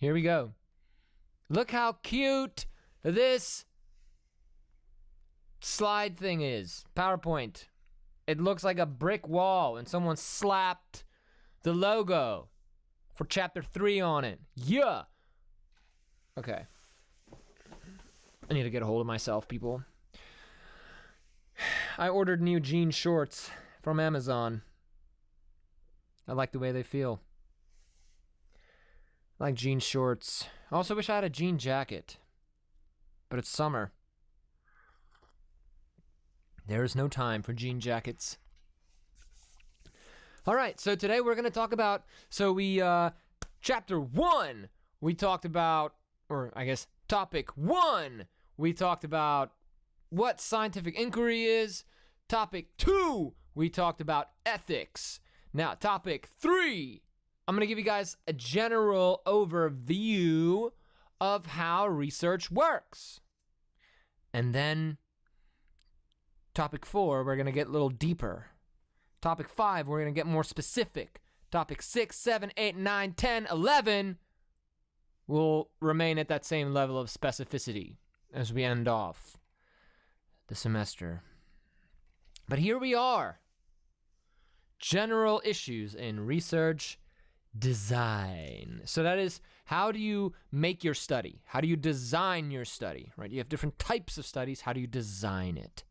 Here we go. Look how cute this slide thing is. PowerPoint. It looks like a brick wall and someone slapped the logo for chapter 3 on it. Yeah. Okay. I need to get a hold of myself, people. I ordered new jean shorts from Amazon. I like the way they feel. I like jean shorts. I also wish I had a jean jacket. But it's summer. There is no time for jean jackets. All right, so today we're going to talk about, chapter 1, we talked about, or I guess topic 1, we talked about what scientific inquiry is. Topic 2, we talked about ethics. Now, topic 3, I'm going to give you guys a general overview of how research works. And then topic 4, we're going to get a little deeper. Topic 5, we're going to get more specific. Topic 6, 7, 8, 9, 10, 11 will remain at that same level of specificity as we end off the semester. But here we are. General issues in research design. So that is, how do you make your study? How do you design your study, right? You have different types of studies. How do you design it?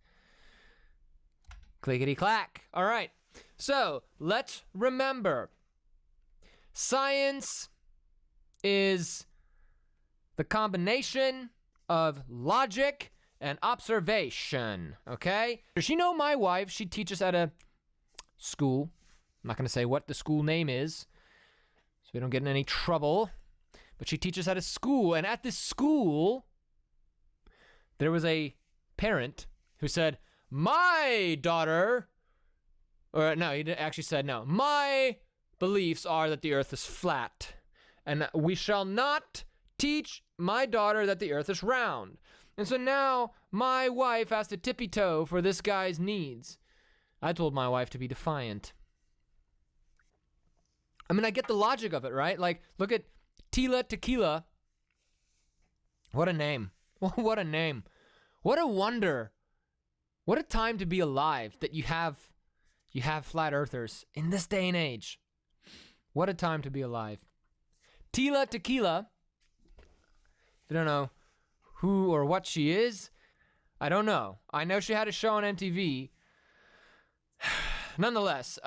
Clickety clack. All right. So let's remember, science is the combination of logic and observation, okay? Does she know my wife? She teaches at a school. I'm not going to say what the school name is, so we don't get in any trouble. But she teaches at a school, and at this school, there was a parent who said, my daughter, or no, he actually said, no, my beliefs are that the earth is flat, and we shall not teach my daughter that the earth is round. And so now my wife has to tippy-toe for this guy's needs. I told my wife to be defiant. I mean, I get the logic of it, right? Like, look at Tila Tequila. What a name. What a name. What a wonder. What a time to be alive that you have flat earthers in this day and age. What a time to be alive. Tila Tequila. If you don't know who or what she is, I don't know. I know she had a show on MTV. Nonetheless,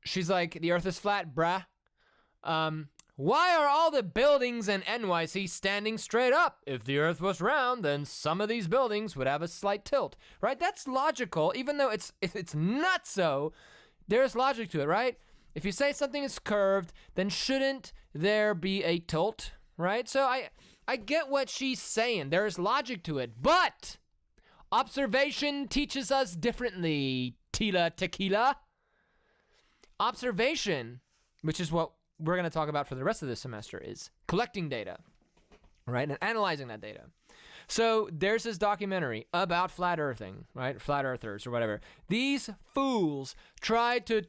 she's like, the earth is flat, bruh. Why are all the buildings in NYC standing straight up? If the earth was round, then some of these buildings would have a slight tilt, right? That's logical, even though it's not so. There's logic to it, right? If you say something is curved, then shouldn't there be a tilt, right? So I get what she's saying. There is logic to it, but observation teaches us differently, Tila Tequila. Observation, which is what we're going to talk about for the rest of this semester, is collecting data, right? And analyzing that data. So there's this documentary about flat earthing, right? Flat earthers or whatever. These fools tried to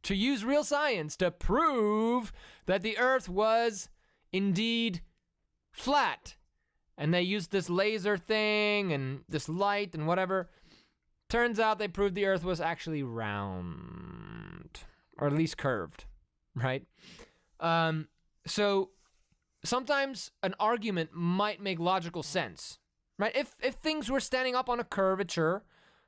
use real science to prove that the earth was indeed flat. And they used this laser thing and this light and whatever. Turns out they proved the earth was actually round, or at least curved. Right? So sometimes an argument might make logical sense, right? If things were standing up on a curvature,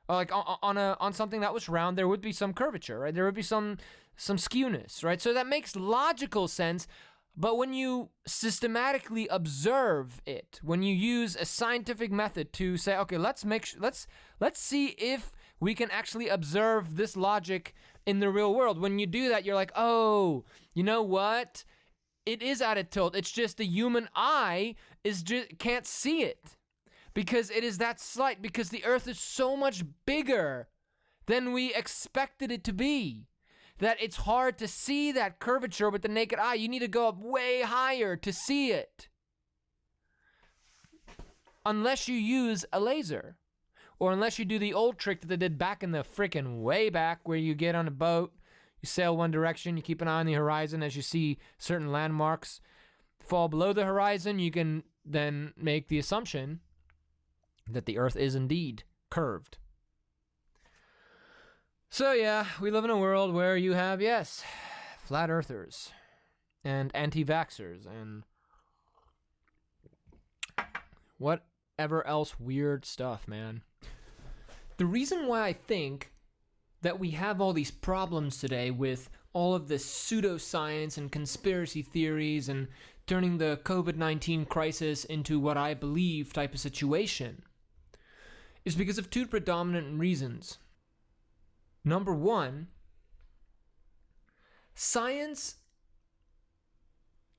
like on something that was round, there would be some curvature, right? There would be some skewness, right? So that makes logical sense. But when you systematically observe it, when you use a scientific method to say, okay, let's see if we can actually observe this logic in the real world. When you do that, you're like, oh, you know what? It is at a tilt. It's just the human eye can't see it because it is that slight, because the earth is so much bigger than we expected it to be, that it's hard to see that curvature with the naked eye. You need to go up way higher to see it. Unless you use a laser. Or unless you do the old trick that they did back in the frickin' way back, where you get on a boat, You sail one direction, you keep an eye on the horizon. As you see certain landmarks fall below the horizon, you can then make the assumption that the Earth is indeed curved. So yeah, we live in a world where you have, yes, flat earthers and anti-vaxxers and whatever else weird stuff, man. The reason why I think that we have all these problems today with all of this pseudoscience and conspiracy theories and turning the COVID-19 crisis into what I believe type of situation is because of two predominant reasons. Number one, science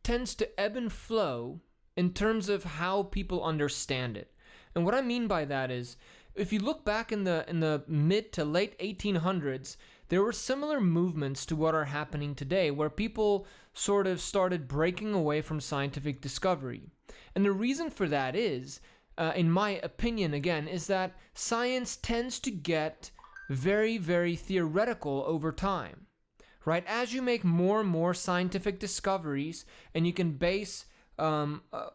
tends to ebb and flow in terms of how people understand it. And what I mean by that is, if you look back in the mid to late 1800s, there were similar movements to what are happening today, where people sort of started breaking away from scientific discovery. And the reason for that is, in my opinion again, is that science tends to get very, very theoretical over time, right? As you make more and more scientific discoveries, and you can base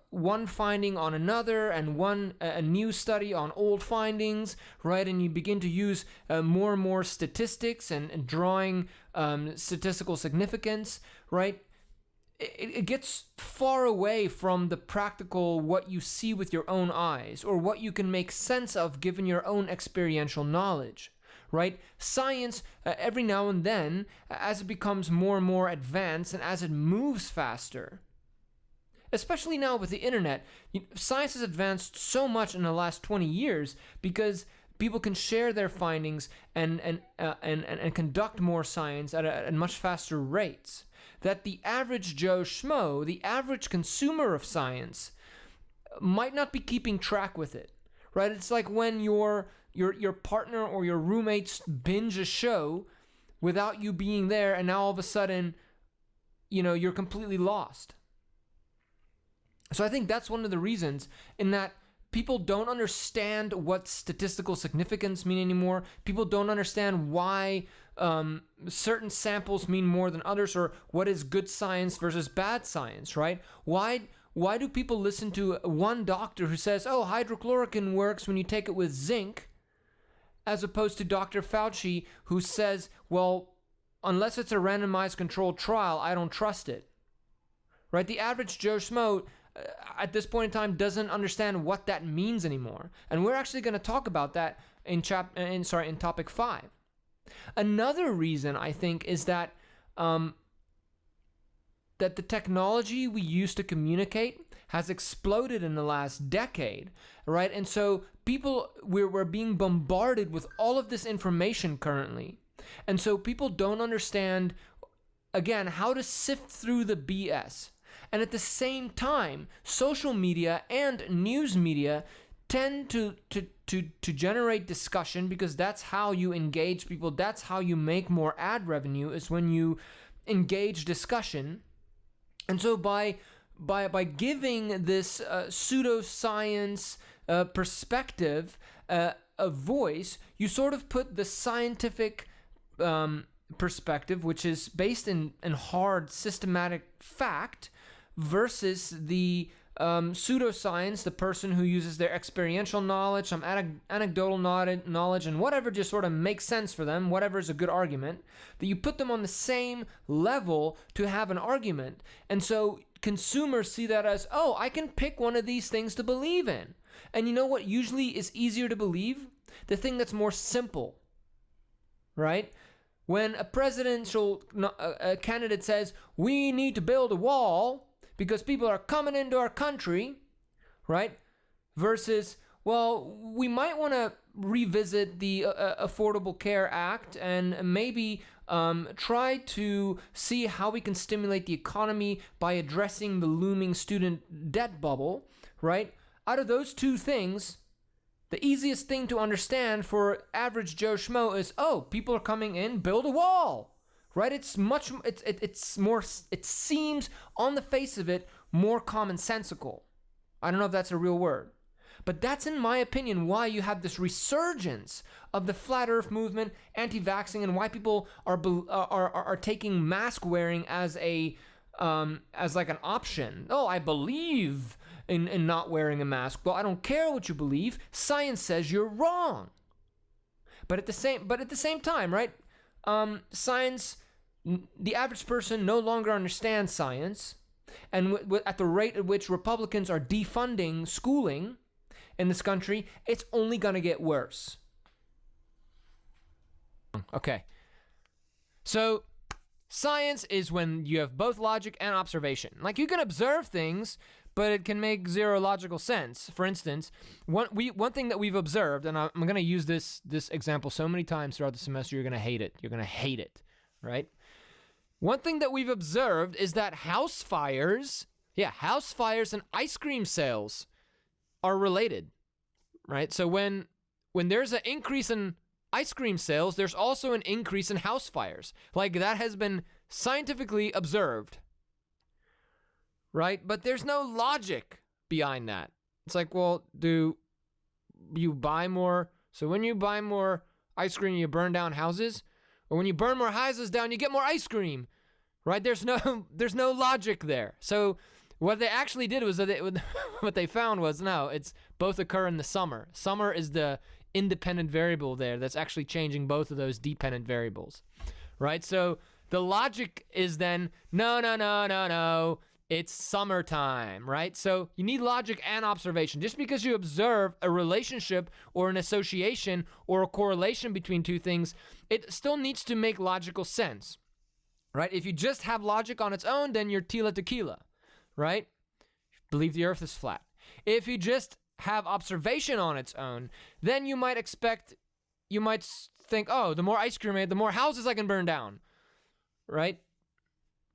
one finding on another, and a new study on old findings, right? And you begin to use more and more statistics and drawing statistical significance, right? It gets far away from the practical, what you see with your own eyes, or what you can make sense of given your own experiential knowledge, right? Science, every now and then, as it becomes more and more advanced and as it moves faster, especially now with the internet, science has advanced so much in the last 20 years because people can share their findings and conduct more science at much faster rates, that the average Joe Schmo, the average consumer of science, might not be keeping track with it, right? It's like when your partner or your roommates binge a show without you being there, and now all of a sudden, you're completely lost. So I think that's one of the reasons, in that people don't understand what statistical significance mean anymore. People don't understand why certain samples mean more than others, or what is good science versus bad science, right? Why do people listen to one doctor who says, oh, hydrochloroquine works when you take it with zinc, as opposed to Dr. Fauci, who says, well, unless it's a randomized controlled trial, I don't trust it, right? The average Joe Schmo at this point in time doesn't understand what that means anymore. And we're actually going to talk about that in topic 5. Another reason, I think, is that that the technology we use to communicate has exploded in the last decade, right? And so we're being bombarded with all of this information currently. And so people don't understand, again, how to sift through the BS. And at the same time, social media and news media tend to generate discussion, because that's how you engage people. That's how you make more ad revenue, is when you engage discussion. And so by giving this pseudoscience perspective a voice, you sort of put the scientific perspective, which is based in hard systematic fact, versus the pseudoscience, the person who uses their experiential knowledge, some anecdotal knowledge, and whatever just sort of makes sense for them, whatever is a good argument, that you put them on the same level to have an argument. And so consumers see that as, oh, I can pick one of these things to believe in. And you know what usually is easier to believe? The thing that's more simple, right? When a presidential candidate says, we need to build a wall because people are coming into our country, right? Versus, well, we might want to revisit the Affordable Care Act and maybe try to see how we can stimulate the economy by addressing the looming student debt bubble, right? Out of those two things, the easiest thing to understand for average Joe Schmo is, oh, people are coming in, build a wall. Right? It seems on the face of it more commonsensical. I don't know if that's a real word. But that's, in my opinion, why you have this resurgence of the flat earth movement, anti-vaxxing, and why people are taking mask wearing as like an option. Oh, I believe in not wearing a mask. Well, I don't care what you believe. Science says you're wrong. But at the same time, right? Science, the average person no longer understands science, and at the rate at which Republicans are defunding schooling in this country, it's only going to get worse. Okay. So science is when you have both logic and observation. Like, you can observe things, but it can make zero logical sense. For instance, one thing that we've observed, and I'm going to use this example so many times throughout the semester, you're going to hate it. You're going to hate it, right? One thing that we've observed is that house fires and ice cream sales are related, right? So when there's an increase in ice cream sales, there's also an increase in house fires. Like, that has been scientifically observed, right? But there's no logic behind that. It's like, well, do you buy more? So when you buy more ice cream, you burn down houses? Or when you burn more houses down, you get more ice cream, right? There's no logic there. So what they actually did was what they found was, no, it's both occur in the summer. Summer is the independent variable there that's actually changing both of those dependent variables, right? So the logic is then, no, it's summertime, right? So you need logic and observation. Just because you observe a relationship or an association or a correlation between two things, it still needs to make logical sense, right? If you just have logic on its own, then you're tila tequila, right? Believe the earth is flat. If you just have observation on its own, then you might think, oh, the more ice cream I eat, the more houses I can burn down, right?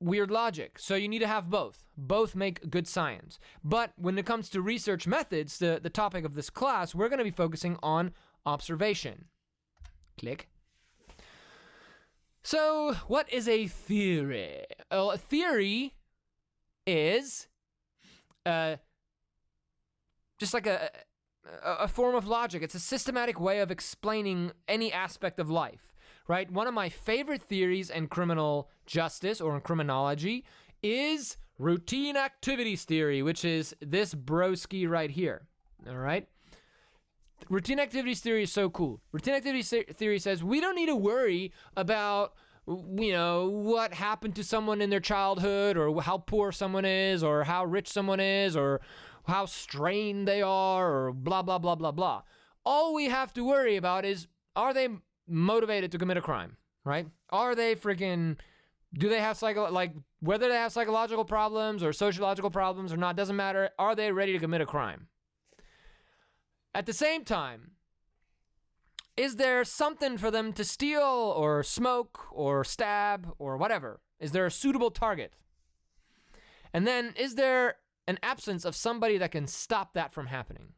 Weird logic. So you need to have both. Both make good science. But when it comes to research methods, the topic of this class, we're going to be focusing on observation. Click. So what is a theory? Well, a theory is just like a form of logic. It's a systematic way of explaining any aspect of life, right? One of my favorite theories in criminal justice or in criminology is routine activities theory, which is this broski right here, all right? Routine activities theory is so cool. Routine activities theory says we don't need to worry about, what happened to someone in their childhood, or how poor someone is, or how rich someone is, or how strained they are, or blah, blah, blah, blah, blah. All we have to worry about is, are they motivated to commit a crime, right? Are they do they have whether they have psychological problems or sociological problems or not, doesn't matter. Are they ready to commit a crime? At the same time, is there something for them to steal or smoke or stab or whatever? Is there a suitable target? And then, is there an absence of somebody that can stop that from happening?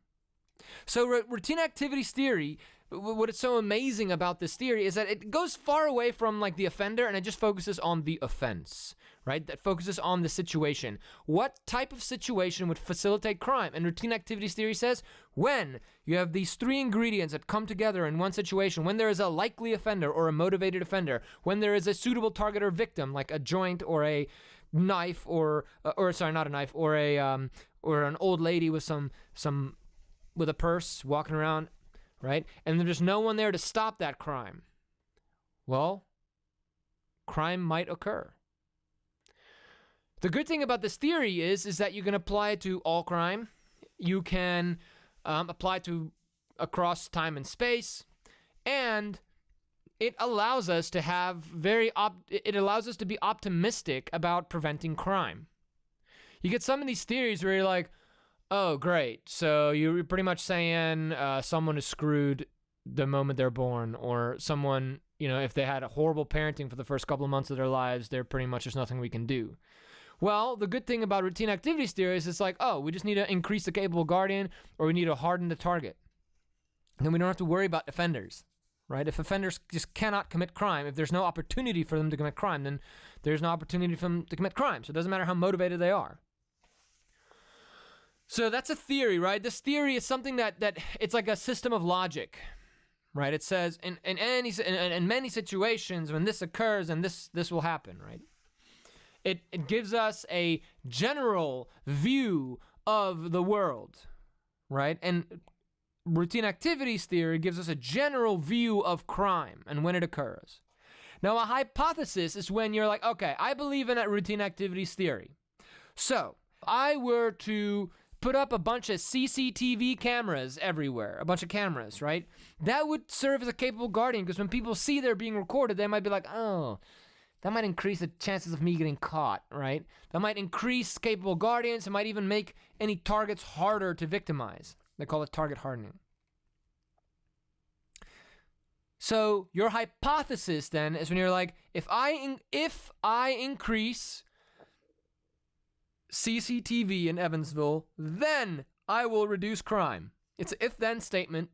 So routine activities theory, what is so amazing about this theory is that it goes far away from like the offender, and it just focuses on the offense, right? That focuses on the situation. What type of situation would facilitate crime? And routine activities theory says when you have these three ingredients that come together in one situation, when there is a likely offender or a motivated offender, when there is a suitable target or victim, like a joint or a knife or not a knife, or an old lady with with a purse walking around, right? And there's no one there to stop that crime. Well, crime might occur. The good thing about this theory is that you can apply it to all crime. You can apply it to across time and space, and it allows us to be optimistic about preventing crime. You get some of these theories where you're like, oh, great. So you're pretty much saying someone is screwed the moment they're born, or someone, if they had a horrible parenting for the first couple of months of their lives, they're pretty much there's nothing we can do. Well, the good thing about routine activities theory is it's like, oh, we just need to increase the capable guardian, or we need to harden the target. And then we don't have to worry about offenders, right? If offenders just cannot commit crime, if there's no opportunity for them to commit crime, then there's no opportunity for them to commit crime. So it doesn't matter how motivated they are. So that's a theory, right? This theory is something that it's like a system of logic, right? It says in many situations when this occurs and this will happen, right? It gives us a general view of the world, right? And routine activities theory gives us a general view of crime and when it occurs. Now, a hypothesis is when you're like, okay, I believe in that routine activities theory. So, I were to put up a bunch of CCTV cameras everywhere, a bunch of cameras, right? That would serve as a capable guardian, because when people see they're being recorded, they might be like, oh, that might increase the chances of me getting caught, right? That might increase capable guardians. It might even make any targets harder to victimize. They call it target hardening. So your hypothesis then is when you're like, if I increase CCTV in Evansville, then I will reduce crime. It's an if-then statement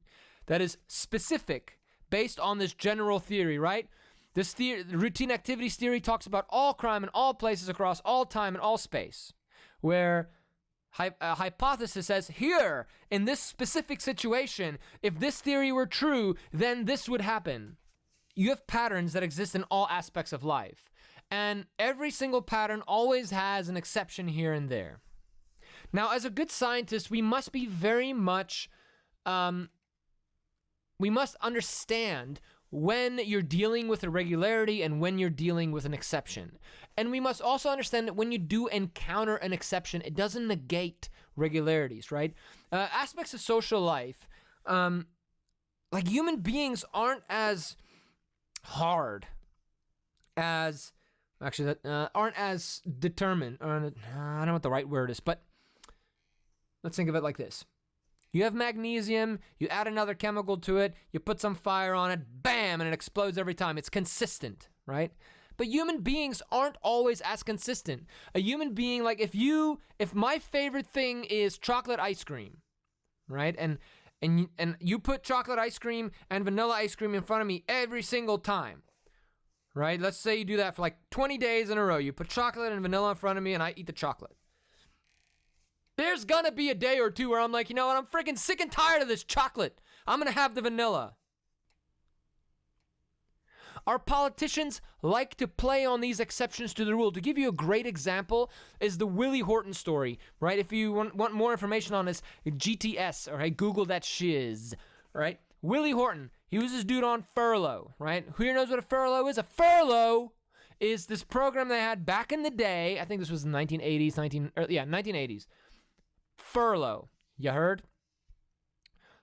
that is specific based on this general theory, right? This theory, routine activities theory, talks about all crime in all places across all time and all space, where a hypothesis says, here, in this specific situation, if this theory were true, then this would happen. You have patterns that exist in all aspects of life, and every single pattern always has an exception here and there. Now, as a good scientist, we must be very much, we must understand when you're dealing with a regularity and when you're dealing with an exception. And we must also understand that when you do encounter an exception, it doesn't negate regularities, right? Aspects of social life, like human beings aren't as hard as, actually, aren't as determined, or I don't know what the right word is, but let's think of it like this. You have magnesium, you add another chemical to it, you put some fire on it, bam, and it explodes every time. It's consistent, right? But human beings aren't always as consistent. A human being, like if my favorite thing is chocolate ice cream, right? And you put chocolate ice cream and vanilla ice cream in front of me every single time, right? Let's say you do that for like 20 days in a row. You put chocolate and vanilla in front of me and I eat the chocolate. There's gonna be a day or two where I'm like, you know what, I'm freaking sick and tired of this chocolate. I'm gonna have the vanilla. Our politicians like to play on these exceptions to the rule. To give you a great example is the Willie Horton story, right? If you want more information on this, GTS, all right? Google that shiz, right? Willie Horton, he was this dude on furlough, right? Who here knows what a furlough is? A furlough is this program they had back in the day. I think this was the 1980s, 1980s. Furlough, you heard?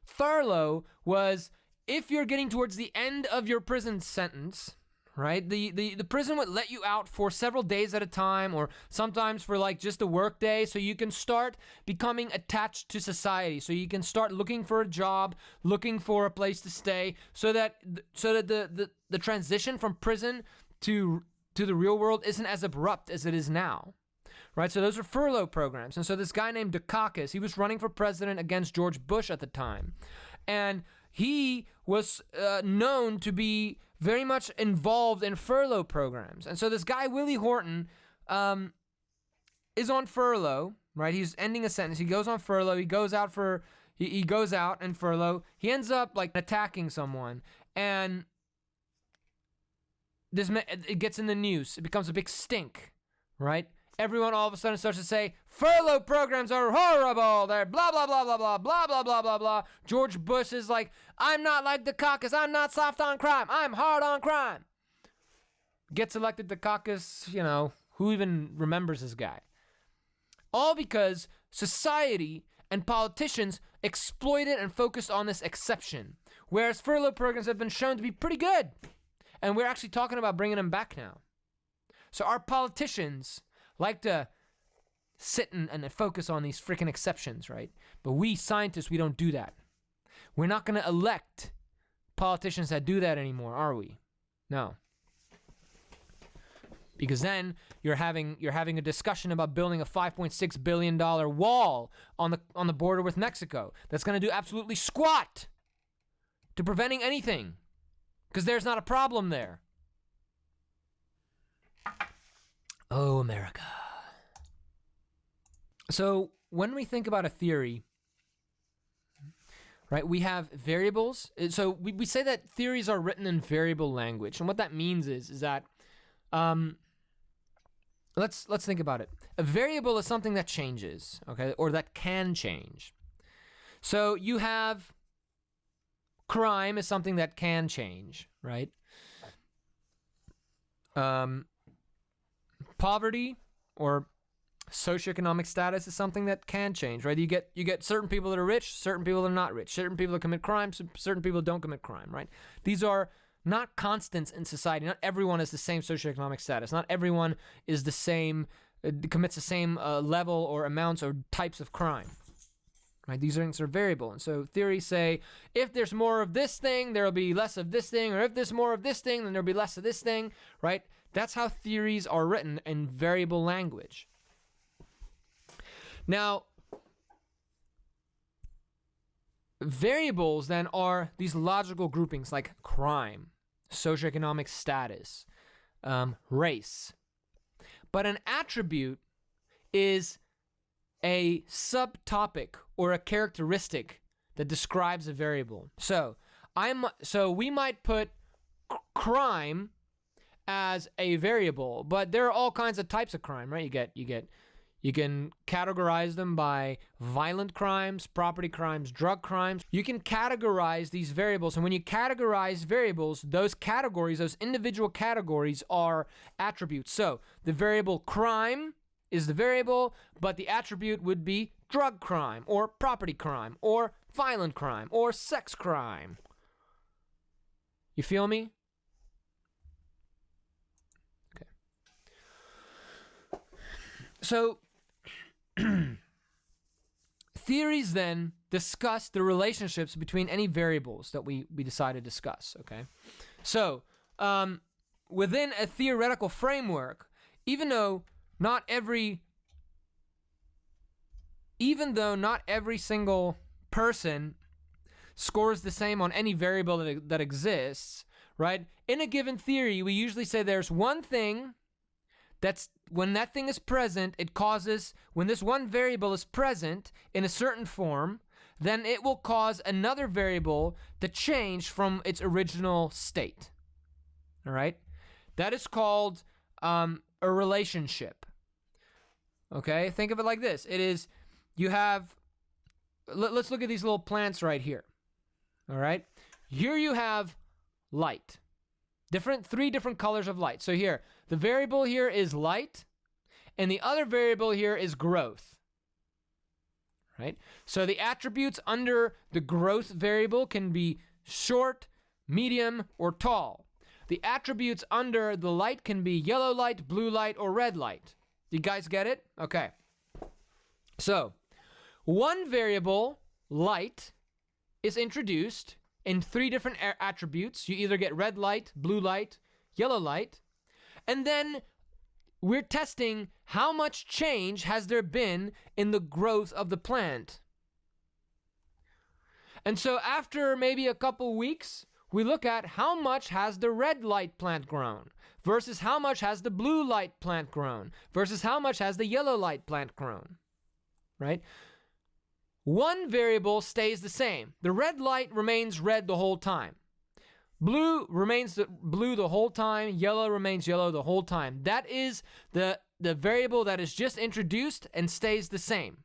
Furlough was if you're getting towards the end of your prison sentence, right? The prison would let you out for several days at a time, or sometimes for like just a work day, so you can start becoming attached to society, so you can start looking for a job, looking for a place to stay, so that the transition from prison to the real world isn't as abrupt as it is now. Right, so those are furlough programs. And so this guy named Dukakis, he was running for president against George Bush at the time. And he was known to be very much involved in furlough programs. And so this guy, Willie Horton, is on furlough, right? He's ending a sentence. He goes on furlough. He goes out in furlough. He ends up like attacking someone. And it gets in the news. It becomes a big stink, right? Everyone all of a sudden starts to say, furlough programs are horrible. They're blah, blah, blah, blah, blah, blah, blah, blah, blah, blah. George Bush is like, I'm not like Dukakis. I'm not soft on crime. I'm hard on crime. Gets elected Dukakis, you know, who even remembers this guy? All because society and politicians exploited and focused on this exception, whereas furlough programs have been shown to be pretty good. And we're actually talking about bringing them back now. So our politicians like to sit and focus on these freaking exceptions, right? But we scientists, we don't do that. We're not going to elect politicians that do that anymore, are we? No. Because then you're having a discussion about building a $5.6 billion wall on the border with Mexico that's going to do absolutely squat to preventing anything, because there's not a problem there. Oh, America. So when we think about a theory, right, we have variables. So we say that theories are written in variable language. And what that means is that, let's think about it. A variable is something that changes, okay, or that can change. So you have crime is something that can change, right? Poverty or socioeconomic status is something that can change, right? You get certain people that are rich, certain people that are not rich, certain people that commit crime, certain people don't commit crime, right? These are not constants in society. Not everyone is the same socioeconomic status. Not everyone is the same, commits the same level or amounts or types of crime, right? These things are variable. And so theories say, if there's more of this thing, there'll be less of this thing, or if there's more of this thing, then there'll be less of this thing, right? That's how theories are written in variable language. Now, variables then are these logical groupings like crime, socioeconomic status, race. But an attribute is a subtopic or a characteristic that describes a variable. So we might put crime as a variable, but there are all kinds of types of crime, right? You can categorize them by violent crimes, property crimes, drug crimes. You can categorize these variables, and when you categorize variables, those categories, those individual categories are attributes. So the variable crime is the variable, but the attribute would be drug crime, or property crime, or violent crime, or sex crime. You feel me? Okay. So theories then discuss the relationships between any variables that we decide to discuss, okay? So, within a theoretical framework, even though not every single person scores the same on any variable that exists, right? In a given theory, we usually say there's one thing that's, when that thing is present, when this one variable is present in a certain form, then it will cause another variable to change from its original state. All right? That is called a relationship. Okay? Think of it like this. It is, you have, let's look at these little plants right here. All right? Here you have light. Three different colors of light. So here, the variable here is light, and the other variable here is growth. Right? So the attributes under the growth variable can be short, medium, or tall. The attributes under the light can be yellow light, blue light, or red light. You guys get it? Okay. So, one variable, light, is introduced in three different attributes. You either get red light, blue light, yellow light, and then we're testing how much change has there been in the growth of the plant. And so after maybe a couple weeks, we look at how much has the red light plant grown versus how much has the blue light plant grown versus how much has the yellow light plant grown, right? One variable stays the same. The red light remains red the whole time. Blue remains blue the whole time. Yellow remains yellow the whole time. That is the variable that is just introduced and stays the same.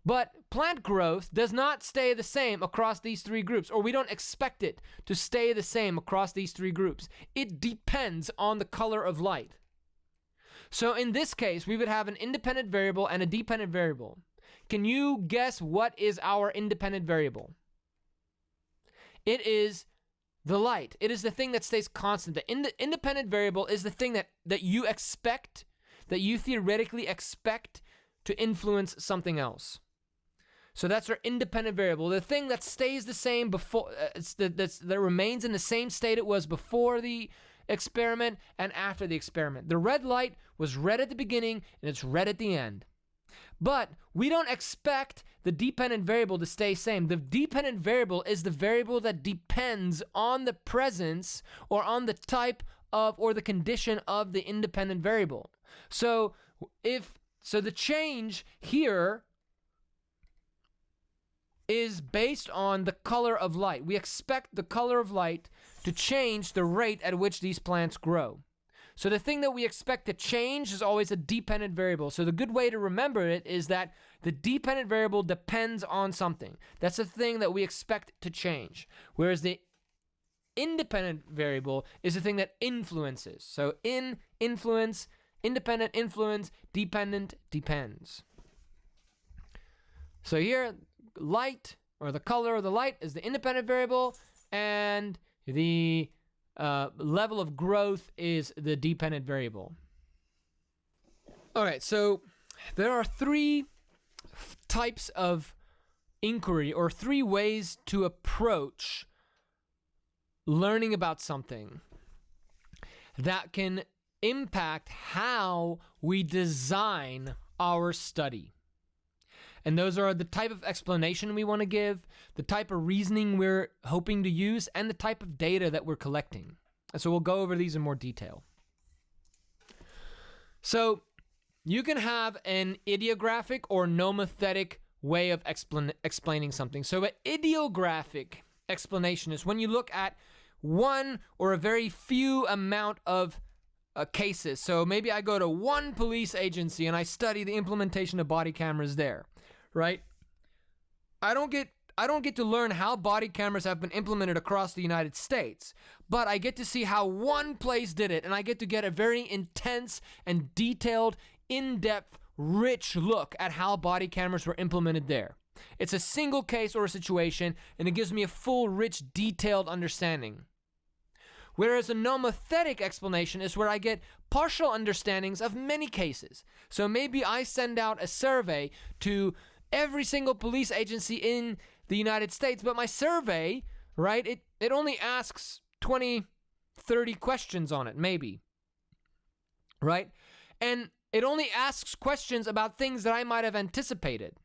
But plant growth does not stay the same across these three groups, or we don't expect it to stay the same across these three groups. It depends on the color of light. So in this case, we would have an independent variable and a dependent variable. Can you guess what is our independent variable? It is the light. It is the thing that stays constant. The independent variable is the thing that you expect, that you theoretically expect to influence something else. So that's our independent variable. The thing that stays the same before, that remains in the same state it was before the experiment and after the experiment. The red light was red at the beginning and it's red at the end. But we don't expect the dependent variable to stay same. The dependent variable is the variable that depends on the presence or on the type of or the condition of the independent variable. So if So the change here is based on the color of light. We expect the color of light to change the rate at which these plants grow. So the thing that we expect to change is always a dependent variable. So the good way to remember it is that the dependent variable depends on something. That's the thing that we expect to change. Whereas the independent variable is the thing that influences. So influence, independent influence, dependent depends. So here, light, or the color of the light, is the independent variable, and the level of growth is the dependent variable. All right, so there are three types of inquiry, or three ways to approach learning about something that can impact how we design our study. And those are the type of explanation we want to give, the type of reasoning we're hoping to use, and the type of data that we're collecting. And so we'll go over these in more detail. So you can have an ideographic or nomothetic way of explaining something. So an ideographic explanation is when you look at one or a very few amount of cases. So maybe I go to one police agency and I study the implementation of body cameras there, right? I don't get to learn how body cameras have been implemented across the United States, but I get to see how one place did it, and I get to get a very intense and detailed, in-depth, rich look at how body cameras were implemented there. It's a single case or a situation, and it gives me a full, rich, detailed understanding. Whereas a nomothetic explanation is where I get partial understandings of many cases. So maybe I send out a survey to every single police agency in the United States, but my survey, right, it only asks 20, 30 questions on it, maybe, right? And it only asks questions about things that I might have anticipated.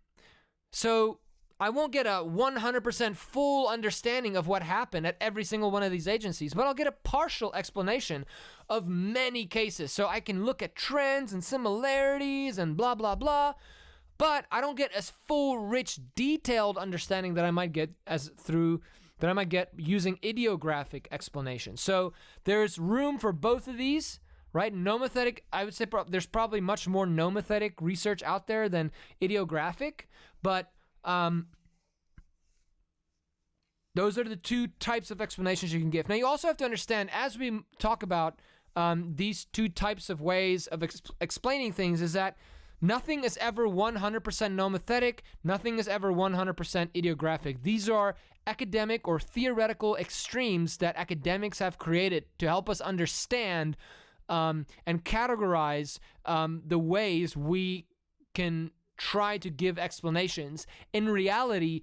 So I won't get a 100% full understanding of what happened at every single one of these agencies, but I'll get a partial explanation of many cases. So I can look at trends and similarities and blah, blah, blah, but I don't get as full, rich, detailed understanding that I might get using ideographic explanation. So there's room for both of these, right? Nomothetic, I would say there's probably much more nomothetic research out there than ideographic, but those are the two types of explanations you can give. Now, you also have to understand, as we talk about these two types of ways of explaining things, is that nothing is ever 100% nomothetic, nothing is ever 100% ideographic. These are academic or theoretical extremes that academics have created to help us understand and categorize the ways we can try to give explanations. In reality,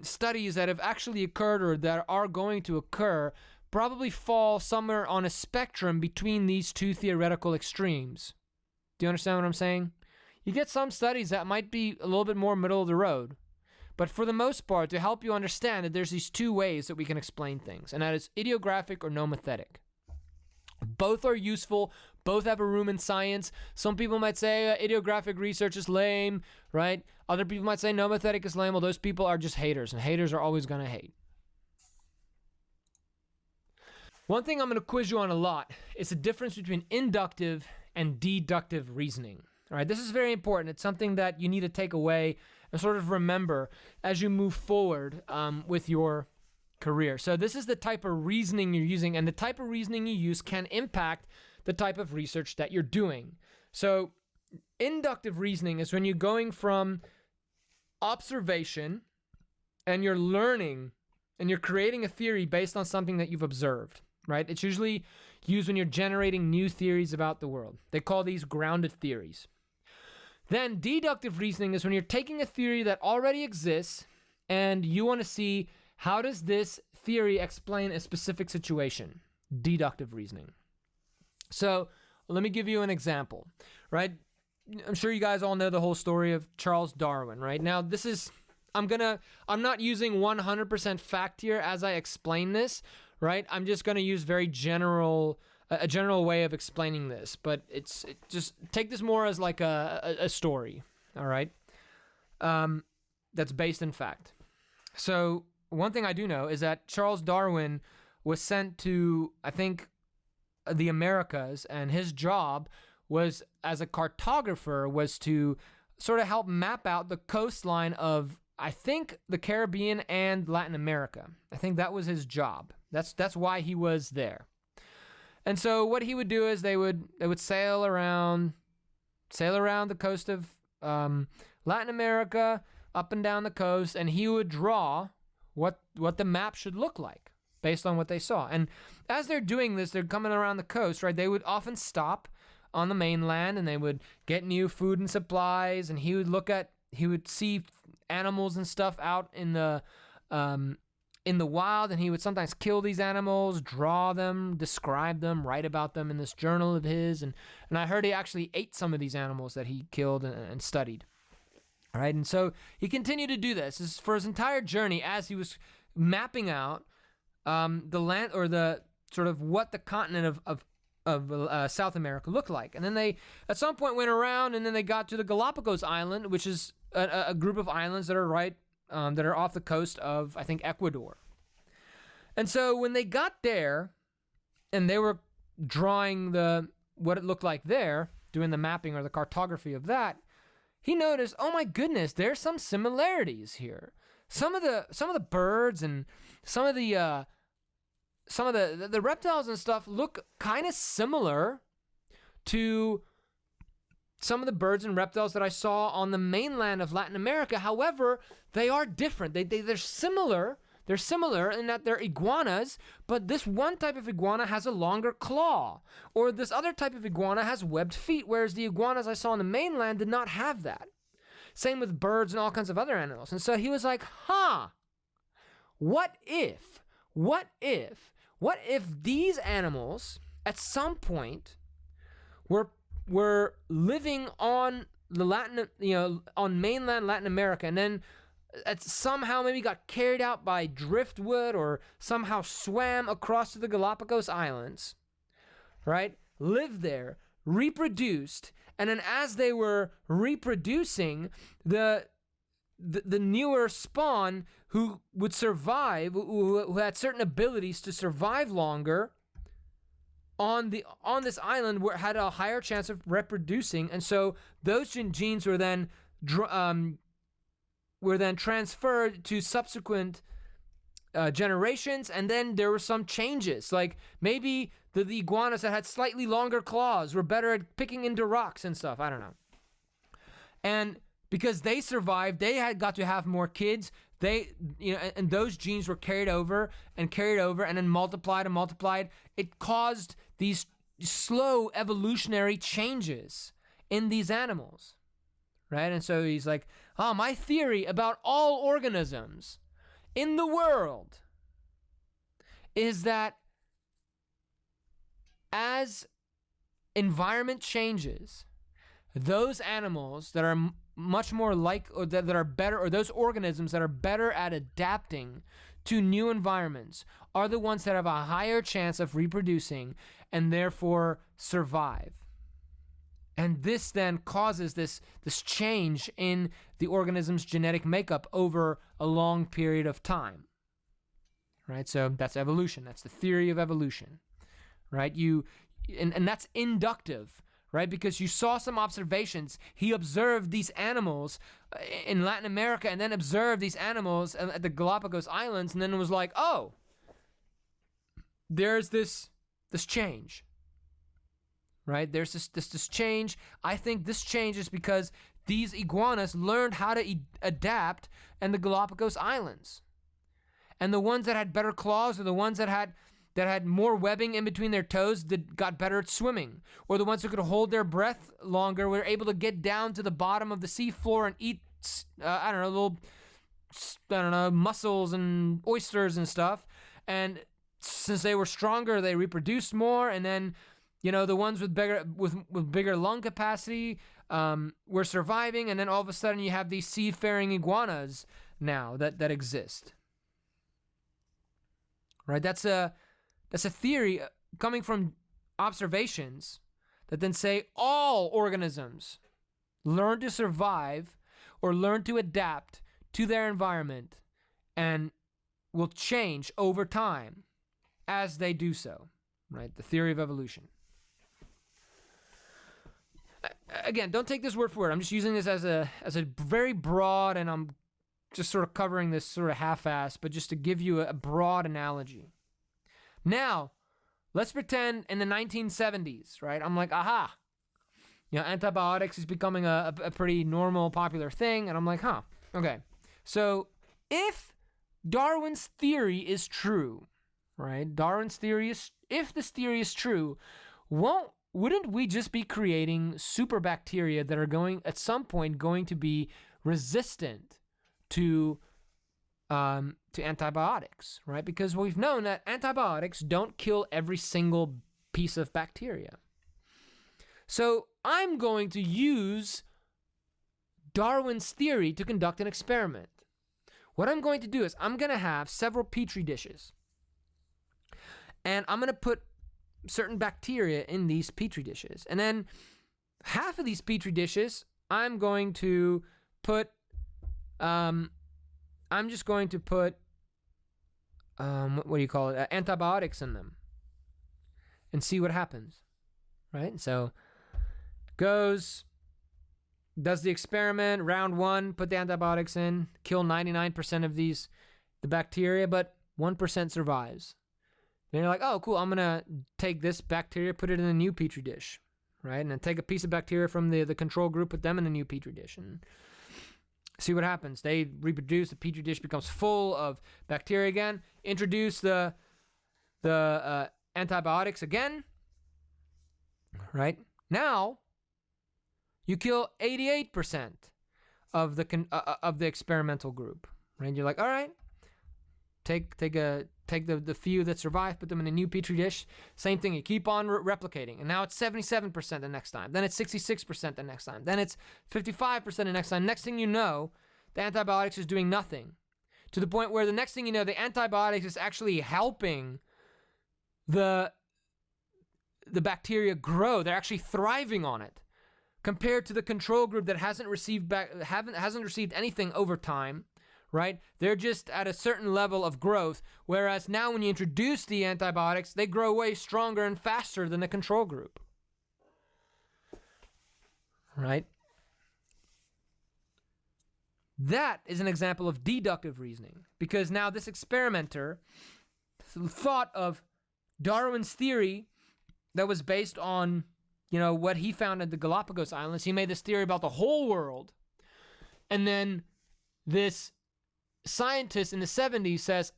studies that have actually occurred or that are going to occur probably fall somewhere on a spectrum between these two theoretical extremes. Do you understand what I'm saying? You get some studies that might be a little bit more middle of the road, but for the most part, to help you understand that there's these two ways that we can explain things, and that is ideographic or nomothetic. Both are useful. Both have a room in science. Some people might say ideographic research is lame, right? Other people might say nomothetic is lame. Well, those people are just haters, and haters are always going to hate. One thing I'm going to quiz you on a lot is the difference between inductive and deductive reasoning. All right, this is very important. It's something that you need to take away and sort of remember as you move forward with your career. So this is the type of reasoning you're using, and the type of reasoning you use can impact the type of research that you're doing. So inductive reasoning is when you're going from observation and you're learning and you're creating a theory based on something that you've observed, right? It's usually used when you're generating new theories about the world. They call these grounded theories. Then deductive reasoning is when you're taking a theory that already exists and you want to see, how does this theory explain a specific situation? Deductive reasoning. So let me give you an example, right? I'm sure you guys all know the whole story of Charles Darwin, right? Now, this is, I'm not using 100% fact here as I explain this, right? I'm just going to use very general a general way of explaining this, but just take this more as like a story, all right? That's based in fact. So one thing I do know is that Charles Darwin was sent to, I think, the Americas, and his job was, as a cartographer, was to sort of help map out the coastline of, I think, the Caribbean and Latin America. I think that was his job. That's why he was there. And so what he would do is they would sail around the coast of Latin America, up and down the coast, and he would draw what the map should look like based on what they saw. And as they're doing this, they're coming around the coast, right? They would often stop on the mainland, and they would get new food and supplies, and he would see animals and stuff out in the wild, and he would sometimes kill these animals, draw them, describe them, write about them in this journal of his, and I heard he actually ate some of these animals that he killed and studied. All right, and so he continued to do this for his entire journey as he was mapping out the land, or the sort of what the continent of South America looked like. And then they, at some point, went around, and then they got to the Galapagos Island, which is a group of islands that are off the coast of, I think, Ecuador. And so when they got there, and they were drawing what it looked like there, doing the mapping or the cartography of that, he noticed, oh my goodness, there's some similarities here. Some of the birds and some of the reptiles and stuff look kind of similar to some of the birds and reptiles that I saw on the mainland of Latin America. However, they are different. They're similar. They're similar in that they're iguanas, but this one type of iguana has a longer claw, or this other type of iguana has webbed feet, whereas the iguanas I saw on the mainland did not have that. Same with birds and all kinds of other animals. And so he was like, what if these animals at some point were living on on mainland Latin America, and then somehow maybe got carried out by driftwood, or somehow swam across to the Galapagos Islands, right? Lived there, reproduced, and then as they were reproducing, the newer spawn who would survive, who had certain abilities to survive longer on this island, had a higher chance of reproducing, and so those genes were then transferred to subsequent generations, and then there were some changes. Like maybe the iguanas that had slightly longer claws were better at picking into rocks and stuff. I don't know. And because they survived, they had got to have more kids. And those genes were carried over, and then multiplied and multiplied. It caused these slow evolutionary changes in these animals, right? And so he's like, my theory about all organisms in the world is that as environment changes, those animals that are much more or that are better, or those organisms that are better at adapting to new environments, are the ones that have a higher chance of reproducing and therefore survive. And this then causes this change in the organism's genetic makeup over a long period of time, right? So that's evolution. That's the theory of evolution, right? And that's inductive, right? Because you saw some observations. He observed these animals in Latin America, and then observed these animals at the Galapagos Islands, and then was like, oh, there's this change. Right? There's this change. I think this change is because these iguanas learned how to adapt in the Galapagos Islands. And the ones that had better claws, or the ones that had more webbing in between their toes, got better at swimming. Or the ones who could hold their breath longer were able to get down to the bottom of the seafloor and eat, mussels and oysters and stuff. And since they were stronger, they reproduced more, and then the ones with bigger lung capacity were surviving, and then all of a sudden you have these seafaring iguanas now that exist. Right? That's a theory coming from observations that then say all organisms learn to survive or learn to adapt to their environment and will change over time as they do so, right? The theory of evolution. Again, don't take this word for word. I'm just using this as a very broad, and I'm just sort of covering this sort of half-assed, but just to give you a broad analogy. Now, let's pretend in the 1970s, right? I'm like, aha, antibiotics is becoming a pretty normal, popular thing, and I'm like, okay. So if Darwin's theory is true, right? If this theory is true, wouldn't we just be creating super bacteria that are at some point going to be resistant to antibiotics, right? Because we've known that antibiotics don't kill every single piece of bacteria. So I'm going to use Darwin's theory to conduct an experiment. What I'm going to do is I'm going to have several petri dishes, and I'm going to put certain bacteria in these petri dishes. And then half of these petri dishes, I'm going to put, antibiotics in them and see what happens, right? So does the experiment, round one, put the antibiotics in, kill 99% of the bacteria, but 1% survives. Then you're like, oh, cool, I'm going to take this bacteria, put it in a new petri dish, right? And then take a piece of bacteria from the control group, put them in a new petri dish, and see what happens. They reproduce, the petri dish becomes full of bacteria again, introduce the antibiotics again, right? Now, you kill 88% of the experimental group, right? You're like, all right, take the few that survive, put them in a new petri dish. Same thing, you keep on replicating, and now it's 77% the next time. Then it's 66% the next time. Then it's 55% the next time. Next thing you know, the antibiotics is doing nothing, to the point where the next thing you know, the antibiotics is actually helping the bacteria grow. They're actually thriving on it, compared to the control group that hasn't received anything over time, right? They're just at a certain level of growth, whereas now when you introduce the antibiotics, they grow way stronger and faster than the control group, right? That is an example of deductive reasoning, because now this experimenter thought of Darwin's theory that was based on, what he found at the Galapagos Islands. He made this theory about the whole world, and then this scientist in the 70s says,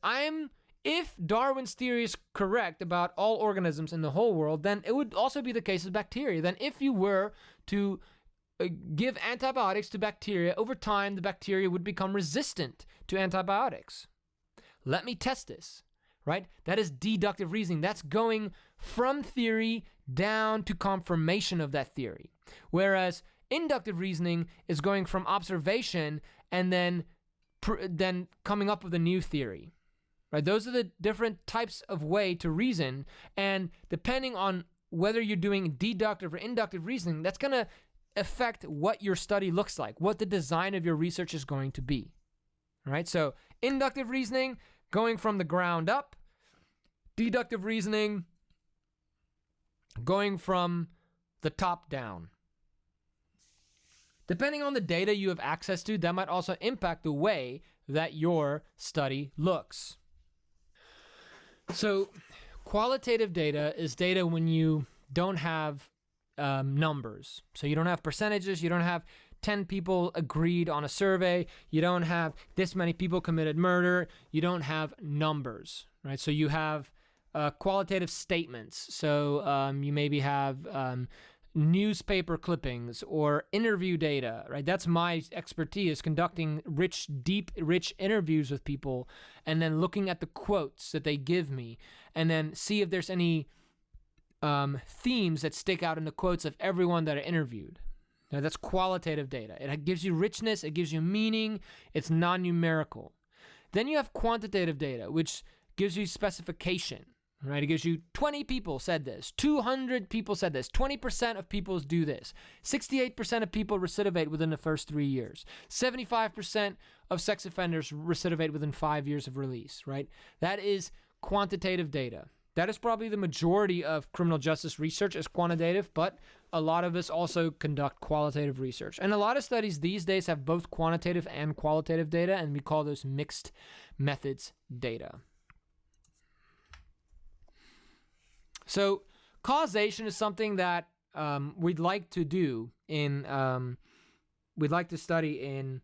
if Darwin's theory is correct about all organisms in the whole world, then it would also be the case with bacteria. Then if you were to give antibiotics to bacteria, over time the bacteria would become resistant to antibiotics. Let me test this, right? That is deductive reasoning. That's going from theory down to confirmation of that theory. Whereas inductive reasoning is going from observation and then coming up with a new theory, right? Those are the different types of way to reason, and depending on whether you're doing deductive or inductive reasoning, that's going to affect what your study looks like, what the design of your research is going to be, all right? So inductive reasoning, going from the ground up; deductive reasoning, going from the top down. Depending on the data you have access to, that might also impact the way that your study looks. So qualitative data is data when you don't have numbers. So you don't have percentages, you don't have 10 people agreed on a survey, you don't have this many people committed murder, you don't have numbers, right? So you have qualitative statements. So you maybe have newspaper clippings or interview data, right? That's my expertise, conducting rich interviews with people, and then looking at the quotes that they give me, and then see if there's any themes that stick out in the quotes of everyone that I interviewed. Now, that's qualitative data. It gives you richness, it gives you meaning, it's non-numerical. Then you have quantitative data, which gives you specification. right? It gives you 20 people said this, 200 people said this, 20% of people do this, 68% of people recidivate within the first 3 years, 75% of sex offenders recidivate within 5 years of release, right? That is quantitative data. That is probably the majority of criminal justice research is quantitative, but a lot of us also conduct qualitative research. And a lot of studies these days have both quantitative and qualitative data, and we call those mixed methods data. So causation is something that we'd like to do we'd like to study in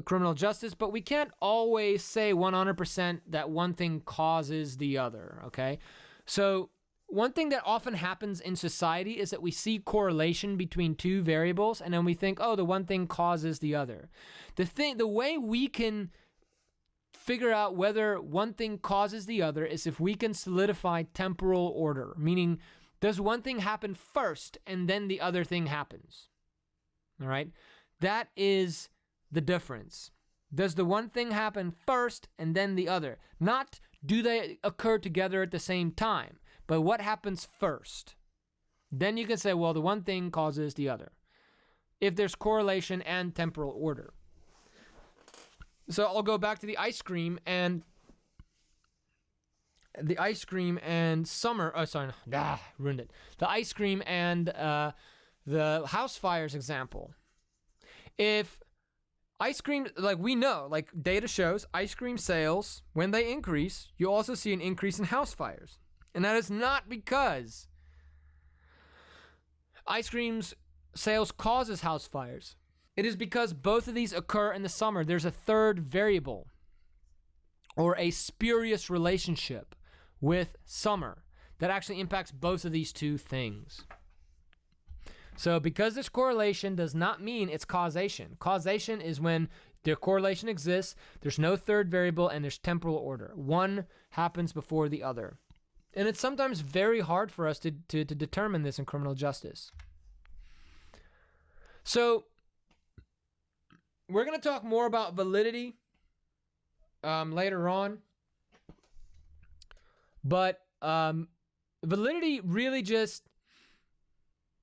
criminal justice, but we can't always say 100% that one thing causes the other, okay? So one thing that often happens in society is that we see correlation between two variables, and then we think, oh, the one thing causes the other. The way we can figure out whether one thing causes the other is if we can solidify temporal order, meaning does one thing happen first and then the other thing happens, all right? That is the difference. Does the one thing happen first and then the other? Not do they occur together at the same time, but what happens first? Then you can say, well, the one thing causes the other, if there's correlation and temporal order. So I'll go back to the ice cream and summer. Oh, sorry, ruined it. The ice cream and the house fires example. If ice cream, like we know, like data shows, ice cream sales, when they increase, you also see an increase in house fires. And that is not because ice cream's sales causes house fires. It is because both of these occur in the summer. There's a third variable or a spurious relationship with summer that actually impacts both of these two things. So because this correlation does not mean it's causation. Causation is when the correlation exists, there's no third variable, and there's temporal order. One happens before the other. And it's sometimes very hard for us to determine this in criminal justice. So we're going to talk more about validity later on. But validity really just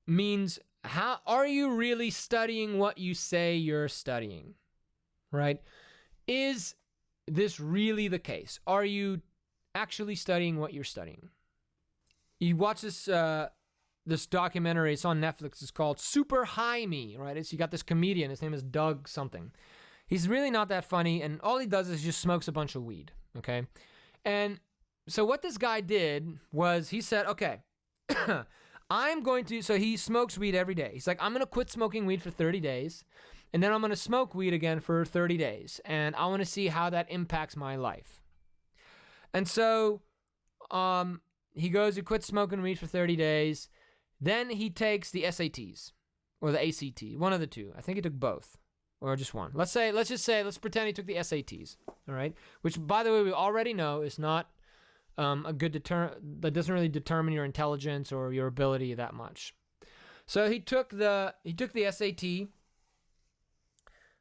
means, how are you really studying what you say you're studying, right? Is this really the case? Are you actually studying what you're studying? You watch this documentary, it's on Netflix, it's called Super High Me, right? You got this comedian, his name is Doug something. He's really not that funny, and all he does is just smokes a bunch of weed, okay? And so what this guy did was he said, okay, so he smokes weed every day. He's like, I'm going to quit smoking weed for 30 days, and then I'm going to smoke weed again for 30 days, and I want to see how that impacts my life. And so he quits smoking weed for 30 days. Then he takes the SATs, or the ACT, one of the two. I think he took both, or just one. Let's pretend he took the SATs, all right? Which, by the way, we already know is not a good that doesn't really determine your intelligence or your ability that much. So he took the SAT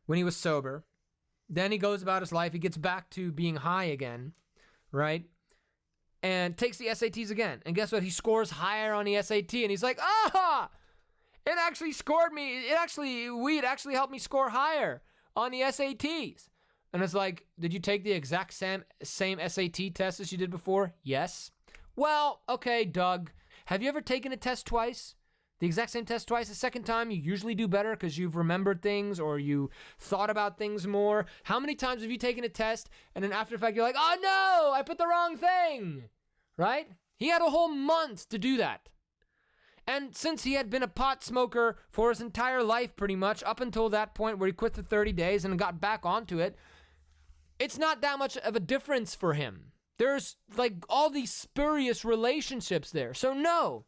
when he was sober. Then he goes about his life. He gets back to being high again, right? And takes the SATs again. And guess what? He scores higher on the SAT. And he's like, it actually scored me. Weed actually helped me score higher on the SATs. And it's like, did you take the exact same SAT test as you did before? Yes. Well, okay, Doug. Have you ever taken a test twice? The exact same test twice? The second time, you usually do better because you've remembered things or you thought about things more. How many times have you taken a test and then after the fact you're like, oh no, I put the wrong thing, right? He had a whole month to do that. And since he had been a pot smoker for his entire life pretty much, up until that point where he quit for 30 days and got back onto it, it's not that much of a difference for him. There's like all these spurious relationships there. So no,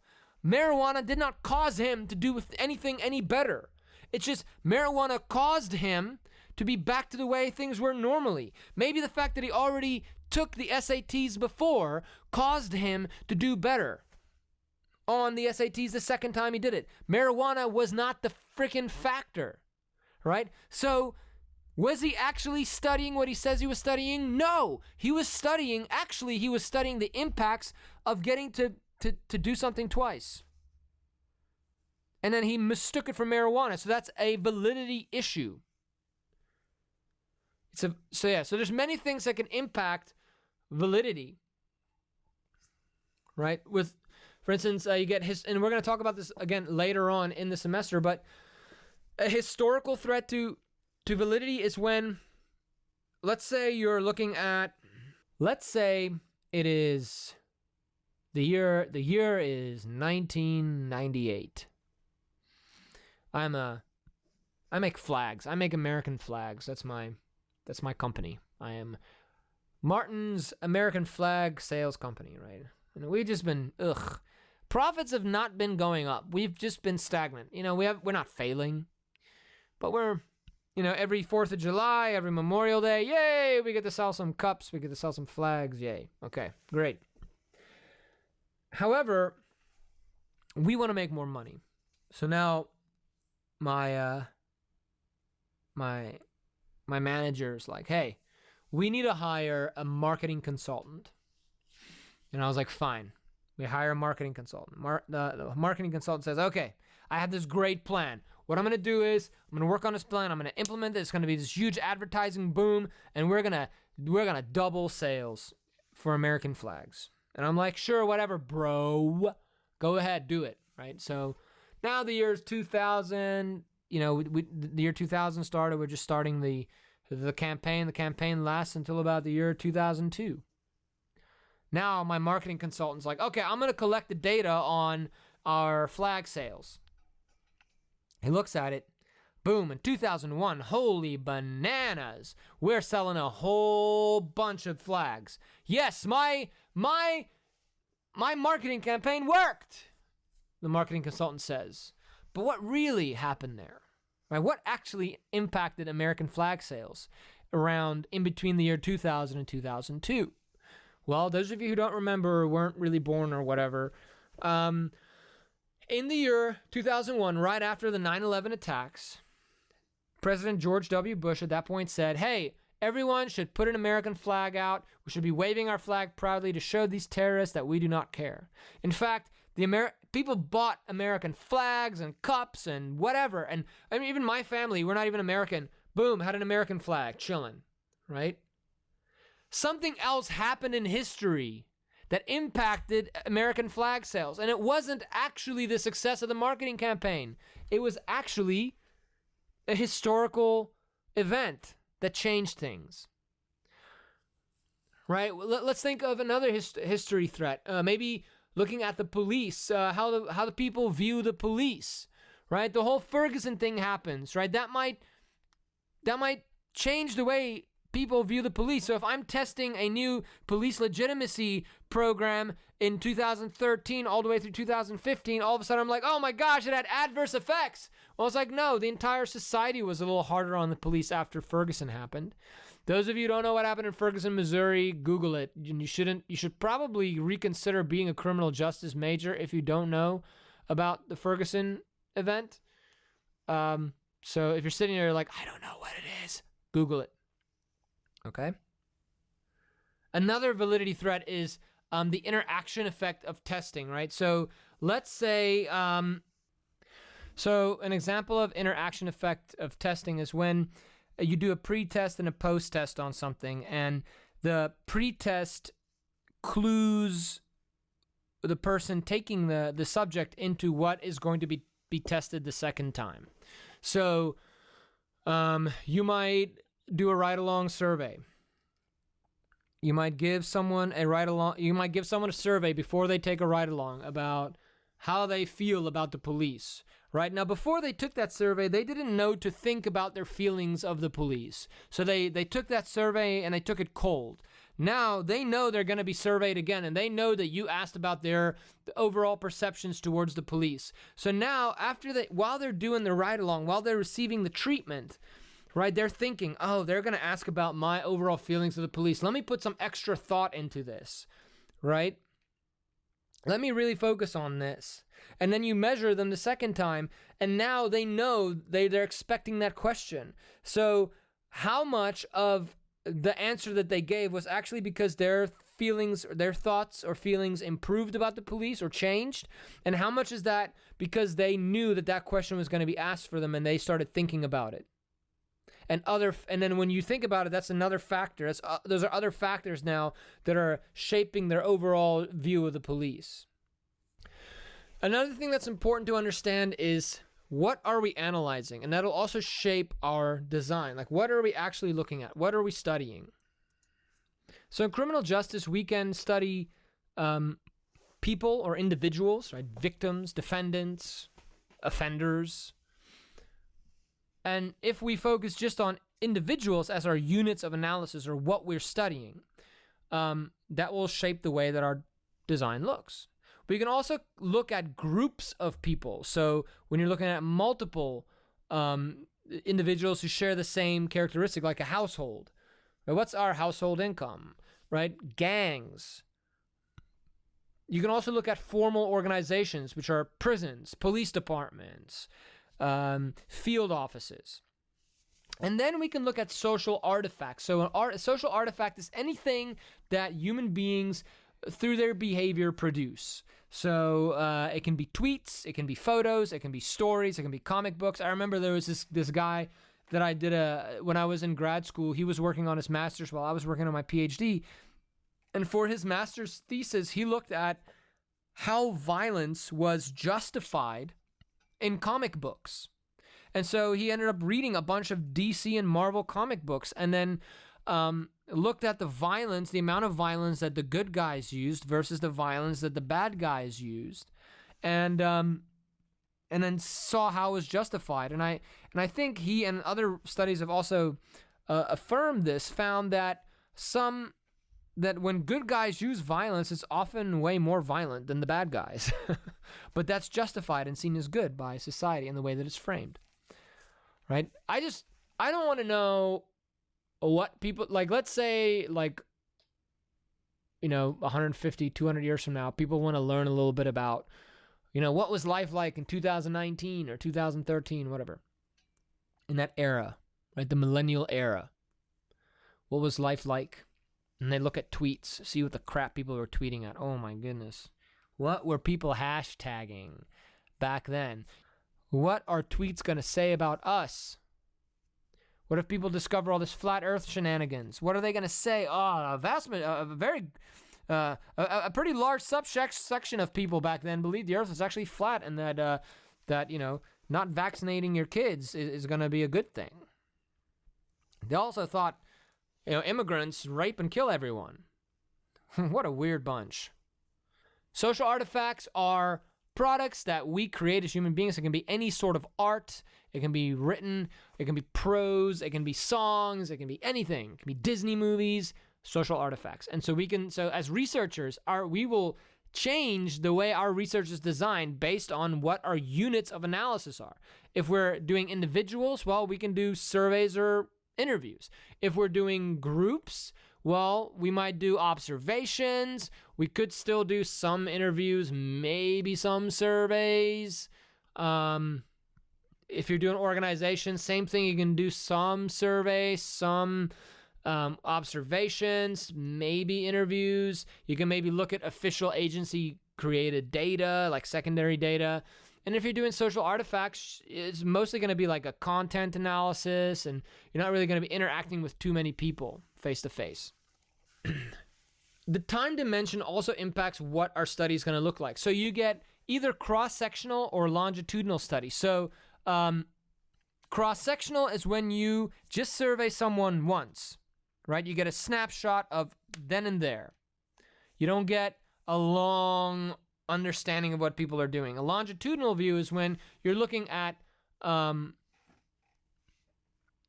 marijuana did not cause him to do anything any better. It's just marijuana caused him to be back to the way things were normally. Maybe the fact that he already took the SATs before caused him to do better on the SATs the second time he did it. Marijuana was not the freaking factor, right? So Was he actually studying what he says he was studying? No. He was studying the impacts of getting to do something twice. And then he mistook it for marijuana. So that's a validity issue. So there's many things that can impact validity. Right? For instance, you get and we're going to talk about this again later on in the semester, but a historical threat to validity is when, let's say it is the year is 1998. I make flags. I make American flags. That's my company. I am Martin's American Flag Sales Company, right? And we've just been profits have not been going up. We've just been stagnant. We're not failing, but we're every 4th of July, every Memorial Day, yay, we get to sell some cups, we get to sell some flags, yay. Okay, great. However, we want to make more money. So now my manager's like, hey, we need to hire a marketing consultant. And I was like, fine. We hire a marketing consultant. The marketing consultant says, okay, I have this great plan. What I'm going to do is I'm going to work on this plan. I'm going to implement it. It's going to be this huge advertising boom, and we're going to double sales for American flags. And I'm like, sure, whatever, bro. Go ahead, do it, right? So now the year is 2000. The year 2000 started. We're just starting the campaign. The campaign lasts until about the year 2002. Now my marketing consultant's like, okay, I'm going to collect the data on our flag sales. He looks at it. Boom, in 2001, holy bananas. We're selling a whole bunch of flags. Yes, my marketing campaign worked, the marketing consultant says. But what really happened there? Right? What actually impacted American flag sales around in between the year 2000 and 2002? Well, those of you who don't remember or weren't really born or whatever, in the year 2001, right after the 9/11 attacks, President George W. Bush at that point said, hey, everyone should put an American flag out. We should be waving our flag proudly to show these terrorists that we do not care. In fact, people bought American flags and cups and whatever. And I mean, even my family, we're not even American. Boom, had an American flag, chilling, right? Something else happened in history that impacted American flag sales. And it wasn't actually the success of the marketing campaign. It was actually a historical event that changed things. Right? Let's think of another history threat. Maybe looking at the police, how the people view the police. Right? The whole Ferguson thing happens. Right? That might change the way people view the police. So if I'm testing a new police legitimacy program in 2013 all the way through 2015, all of a sudden I'm like, oh my gosh, it had adverse effects. Well, it's like, no, the entire society was a little harder on the police after Ferguson happened. Those of you who don't know what happened in Ferguson, Missouri, Google it. You should probably reconsider being a criminal justice major if you don't know about the Ferguson event. So if you're sitting there like, I don't know what it is, Google it. Okay. Another validity threat is the interaction effect of testing, right? So let's say, so an example of interaction effect of testing is when you do a pre-test and a post-test on something, and the pre-test clues the person taking the subject into what is going to be tested the second time. So you might do a ride-along survey. You might give someone a survey before they take a ride-along about how they feel about the police. Right? Now, before they took that survey, they didn't know to think about their feelings of the police. So they took that survey and they took it cold. Now they know they're going to be surveyed again, and they know that you asked about their overall perceptions towards the police. So now, while they're doing the ride-along, while they're receiving the treatment, right, they're thinking, oh, they're going to ask about my overall feelings of the police. Let me put some extra thought into this, right? Let me really focus on this. And then you measure them the second time, and now they know they're expecting that question. So how much of the answer that they gave was actually because their feelings, their thoughts or feelings improved about the police or changed, and how much is that because they knew that that question was going to be asked for them and they started thinking about it. And then when you think about it, that's another factor. Those are other factors now that are shaping their overall view of the police. Another thing that's important to understand is, what are we analyzing? And that'll also shape our design. Like, what are we actually looking at? What are we studying? So in criminal justice, we can study people or individuals, right? Victims, defendants, offenders. And if we focus just on individuals as our units of analysis or what we're studying, that will shape the way that our design looks. We can also look at groups of people. So when you're looking at multiple individuals who share the same characteristic, like a household, right? What's our household income, right? Gangs. You can also look at formal organizations, which are prisons, police departments, field offices. And then we can look at social artifacts. So a social artifact is anything that human beings, through their behavior, produce. So it can be tweets, it can be photos, it can be stories, it can be comic books. I remember there was this guy that I did when I was in grad school. He was working on his master's while I was working on my PhD. And for his master's thesis, he looked at how violence was justified in comic books. And so he ended up reading a bunch of DC and Marvel comic books, and then looked at the violence, the amount of violence that the good guys used versus the violence that the bad guys used, and then saw how it was justified. And I think he and other studies have also affirmed this, found that when good guys use violence, it's often way more violent than the bad guys. But that's justified and seen as good by society in the way that it's framed. Right? I don't want to know what people, like, let's say, like, 150, 200 years from now, people want to learn a little bit about, what was life like in 2019 or 2013, whatever. In that era, right? The millennial era. What was life like? And they look at tweets, see what the crap people were tweeting at. Oh my goodness. What were people hashtagging back then? What are tweets going to say about us? What if people discover all this flat earth shenanigans? What are they going to say? Oh, a pretty large subsection of people back then believed the earth was actually flat, and that not vaccinating your kids is going to be a good thing. They also thought, immigrants rape and kill everyone. What a weird bunch. Social artifacts are products that we create as human beings. It can be any sort of art. It can be written. It can be prose. It can be songs. It can be anything. It can be Disney movies, social artifacts. And so as researchers, we will change the way our research is designed based on what our units of analysis are. If we're doing individuals, well, we can do surveys or interviews. If we're doing groups, well, we might do observations. We could still do some interviews, maybe some surveys. If you're doing organizations, same thing. You can do some surveys, some observations, maybe interviews. You can maybe look at official agency-created data, like secondary data. And if you're doing social artifacts, it's mostly going to be like a content analysis, and you're not really going to be interacting with too many people face-to-face. The time dimension also impacts what our study is going to look like. So you get either cross-sectional or longitudinal studies. So cross-sectional is when you just survey someone once, right? You get a snapshot of then and there. You don't get a long understanding of what people are doing. A longitudinal view is when you're looking at,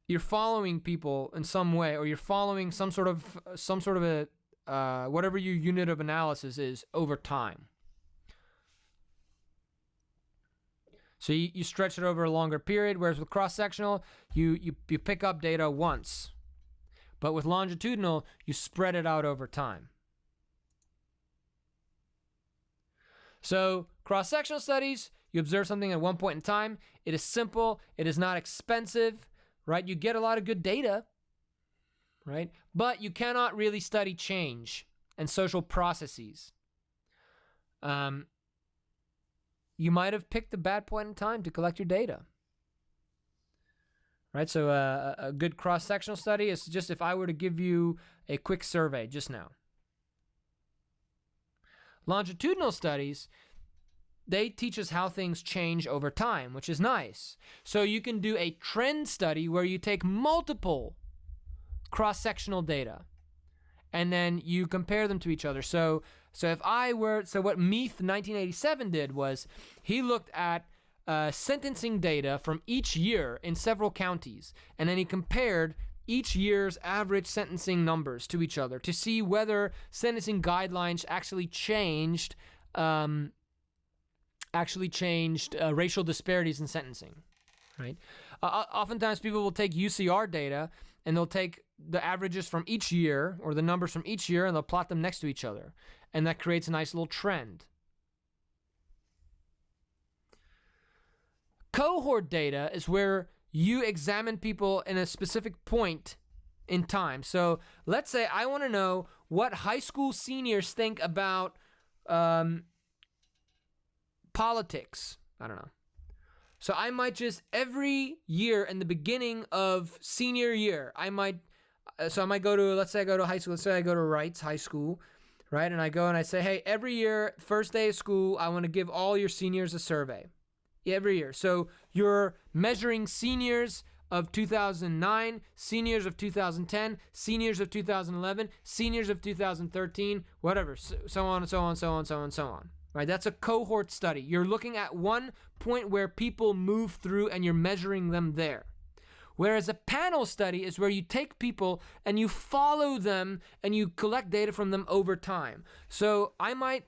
you're following people in some way, or you're following some sort of a whatever your unit of analysis is over time. So you stretch it over a longer period, whereas with cross-sectional, you pick up data once. But with longitudinal, you spread it out over time. So cross-sectional studies, you observe something at one point in time. It is simple. It is not expensive, right? You get a lot of good data, right? But you cannot really study change and social processes. You might have picked a bad point in time to collect your data. Right, so a good cross-sectional study is just if I were to give you a quick survey just now. Longitudinal studies, they teach us how things change over time, which is nice. So you can do a trend study where you take multiple cross-sectional data and then you compare them to each other. So what Meath 1987 did was he looked at sentencing data from each year in several counties, and then he compared each year's average sentencing numbers to each other to see whether sentencing guidelines actually changed racial disparities in sentencing. Right? Oftentimes people will take UCR data and they'll take the averages from each year or the numbers from each year and they'll plot them next to each other, and that creates a nice little trend. Cohort data is where you examine people in a specific point in time. So let's say I want to know what high school seniors think about politics. I don't know. So I might just every year in the beginning of senior year, I might go to, let's say I go to high school. Let's say I go to Wrights High School, right? And I go and I say, hey, every year, first day of school, I want to give all your seniors a survey. Every year. So you're measuring seniors of 2009, seniors of 2010, seniors of 2011, seniors of 2013, whatever, so on and so on, so on, so on, so on. Right? That's a cohort study. You're looking at one point where people move through and you're measuring them there. Whereas a panel study is where you take people and you follow them and you collect data from them over time. So I might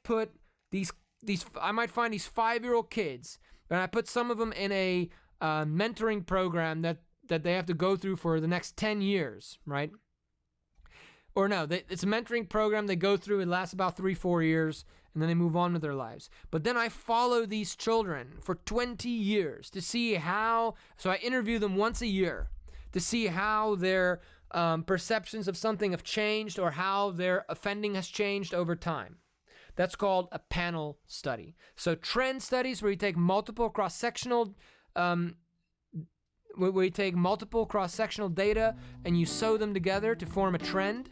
put I might find these 5-year-old kids, and I put some of them in a mentoring program that they have to go through for the next 10 years, right? Or no, it's a mentoring program they go through. It lasts about 3-4 years, and then they move on with their lives. But then I follow these children for 20 years to see how, so I interview them once a year to see how their perceptions of something have changed or how their offending has changed over time. That's called a panel study. So trend studies where you take multiple cross-sectional data and you sew them together to form a trend.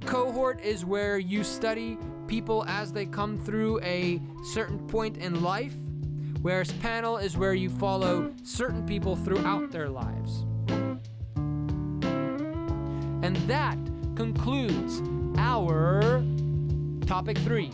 Cohort is where you study people as they come through a certain point in life, whereas panel is where you follow certain people throughout their lives. And that concludes our Topic 3.